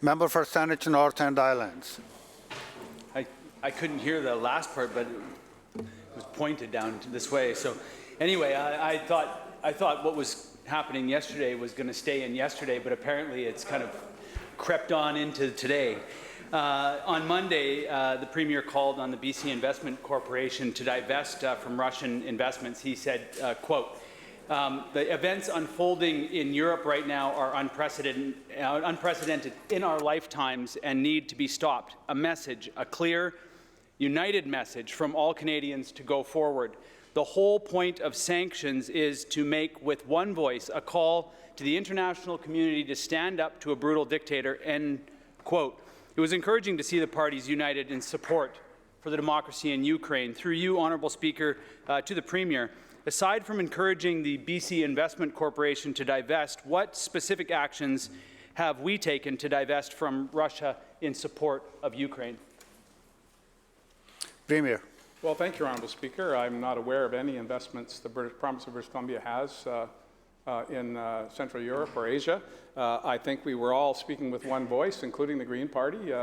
Member for Saanich North and Islands. I couldn't hear the last part, but it was pointed down this way. So anyway, I thought what was happening yesterday was going to stay in yesterday, but apparently it's kind of crept on into today. On Monday, the Premier called on the BC Investment Corporation to divest from Russian investments. He said, quote, the events unfolding in Europe right now are unprecedented in our lifetimes and need to be stopped. A message, a clear, united message from all Canadians to go forward. The whole point of sanctions is to make with one voice a call to the international community to stand up to a brutal dictator, end quote. It was encouraging to see the parties united in support for the democracy in Ukraine. Through you, Honourable Speaker, to the Premier, aside from encouraging the BC Investment Corporation to divest, what specific actions have we taken to divest from Russia in support of Ukraine? Premier. Well, thank you, Honourable Speaker. I'm not aware of any investments the province of British Columbia has in Central Europe or Asia. I think we were all speaking with one voice, including the Green Party,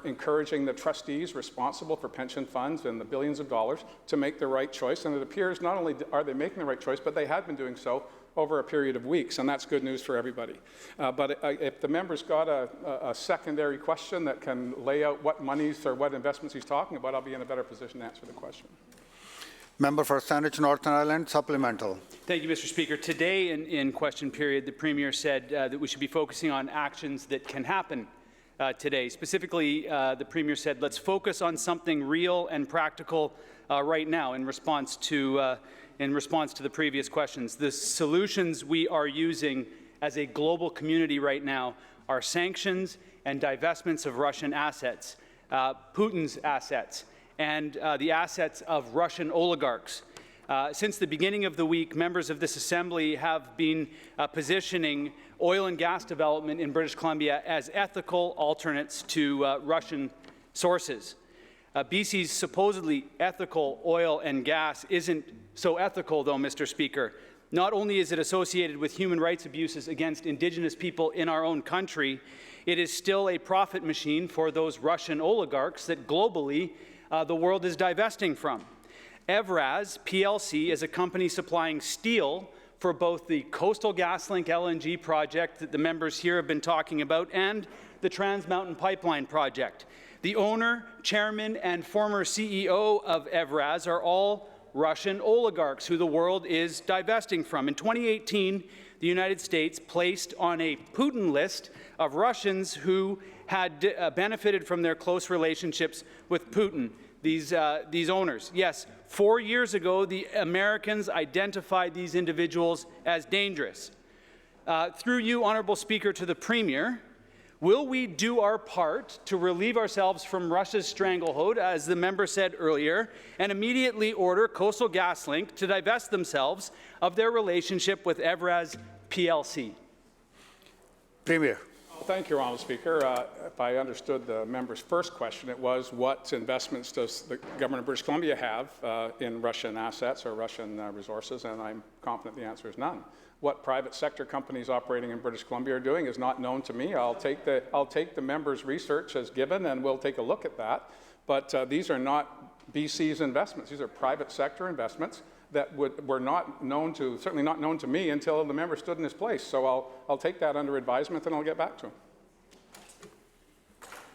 encouraging the trustees responsible for pension funds and the billions of dollars to make the right choice. And it appears not only are they making the right choice, but they have been doing so over a period of weeks, and that's good news for everybody. But if the member's got a secondary question that can lay out what monies or what investments he's talking about, I'll be in a better position to answer the question. Member for Saanich Northern Ireland, supplemental. Thank you, Mr. Speaker. Today in question period, the Premier said that we should be focusing on actions that can happen today. Specifically, the Premier said, let's focus on something real and practical right now in response to the previous questions. The solutions we are using as a global community right now are sanctions and divestments of Russian assets, Putin's assets, and the assets of Russian oligarchs. Since the beginning of the week, members of this Assembly have been positioning oil and gas development in British Columbia as ethical alternates to Russian sources. BC's supposedly ethical oil and gas isn't so ethical, though, Mr. Speaker. Not only is it associated with human rights abuses against Indigenous people in our own country, it is still a profit machine for those Russian oligarchs that globally the world is divesting from. Envraz PLC is a company supplying steel for both the Coastal GasLink LNG project that the members here have been talking about and the Trans Mountain Pipeline project. The owner, chairman, and former CEO of Envraz are all Russian oligarchs who the world is divesting from. In 2018, the United States placed on a Putin list of Russians who had benefited from their close relationships with Putin, these owners. Yes, 4 years ago, the Americans identified these individuals as dangerous. Through you, Honourable Speaker, to the Premier, will we do our part to relieve ourselves from Russia's stranglehold, as the member said earlier, and immediately order Coastal GasLink to divest themselves of their relationship with Envraz PLC? Premier. Thank you, Honourable Speaker. If I understood the member's first question, it was what investments does the government of British Columbia have in Russian assets or Russian resources, and I'm confident the answer is none. What private sector companies operating in British Columbia are doing is not known to me. I'll take the member's research as given, and we'll take a look at that. But these are not BC's investments. These are private sector investments that were not known to, certainly not known to me until the member stood in his place. So I'll take that under advisement and I'll get back to him.